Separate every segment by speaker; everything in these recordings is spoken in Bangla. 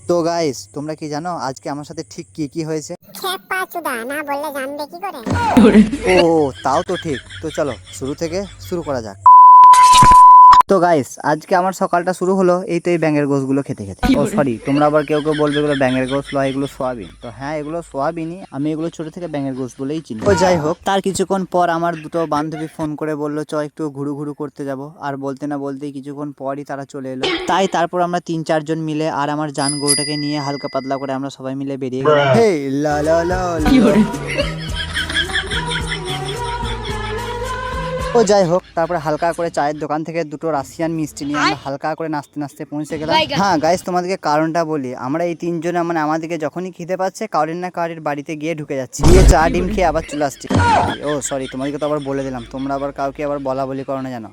Speaker 1: তো গাইস, তোমরা কি জানো আজকে আমার সাথে ঠিক কি কি হয়েছে?
Speaker 2: খেপা চুদা না বললে জানবে কি করে?
Speaker 1: ও, তাও তো ঠিক। তো চলো শুরু থেকে শুরু করা যাক। তো গাইস, আজকে আমার সকালটা শুরু হলো এই তো এই ব্যাঙের গোশগুলো খেতে খেতে। ও সরি, তোমরা আবার কেউ কেউ বলবে এগুলো ব্যাঙের গোশ লয়, এগুলো সোয়াবিন। তো হ্যাঁ, এগুলো সোয়াবিনই, আমি এগুলো ছোট থেকে ব্যাঙের গোশ বলেই চিনি। ও যাই হোক, তার কিছুক্ষণ পর আমার দুটো বান্ধবী ফোন করে বললো চ একটু ঘুরু ঘুরু করতে যাব। আর বলতে না বলতেই কিছুক্ষণ পরই তারা চলে এলো। তাই তারপর আমরা 3-4 জন মিলে আর আমার জান গরুটাকে নিয়ে হালকা পাতলা করে আমরা সবাই মিলে বেরিয়ে গেলাম। হে লা লা লা লা। ও যাই হোক, তারপরে হালকা করে চায়ের দোকান থেকে দুটো রাশিয়ান মিষ্টি নিয়ে আমরা হালকা করে নাচতে নাচতে পৌঁছে গেলাম। হ্যাঁ গাইস, তোমাদেরকে কারণটা বলি, আমরা এই তিনজনে মানে আমাদেরকে যখনই খিদে পাচ্ছে কারোর না কারোর বাড়িতে গিয়ে ঢুকে যাচ্ছি, গিয়ে চা ডিম খেয়ে আবার চলে আসছি। ও সরি, তোমাদেরকে তো আবার বলে দিলাম, তোমরা আবার কাউকে আবার বলা বলি করো না জানো,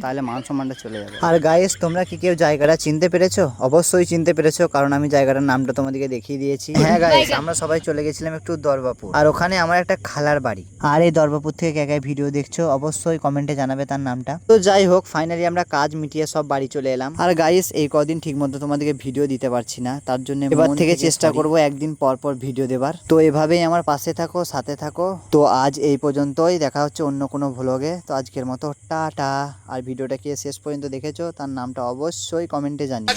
Speaker 1: তাহলে মান সম্মানটা চলে যাবে। আর গাইস, তোমরা কি কেউ জায়গাটা চিনতে পেরেছো? অবশ্যই চিনতে পেরেছো, কারণ আমি জায়গাটার নামটা তোমাদেরকে দেখিয়ে দিয়েছি। হ্যাঁ গাইস, আমরা সবাই চলে গেছিলাম একটু দরবাপুর, আর ওখানে আমার একটা খালার বাড়ি। আর এই দরবাপুর থেকে কে কে ভিডিও দেখছো অবশ্যই কমেন্টে জানাবে তার নামটা। তো যাই হোক, ফাইনালি আমরা কাজ মিটিয়ে সব বাড়ি চলে এলাম। আর গাইস, এই কদিন ঠিক মতো তোমাদেরকে ভিডিও দিতে পারছি না, তার জন্য এবার থেকে চেষ্টা করব একদিন পর পর ভিডিও দেবার। তো এভাবেই আমার পাশে থাকো, সাথে থাকো। তো আজ এই পর্যন্তই, দেখা হচ্ছে অন্য কোনো ভ্লগে। তো আজকের মতো টাটা। আর ভিডিওটা কে শেষ পর্যন্ত দেখেছো তার নামটা অবশ্যই কমেন্টে জানিও।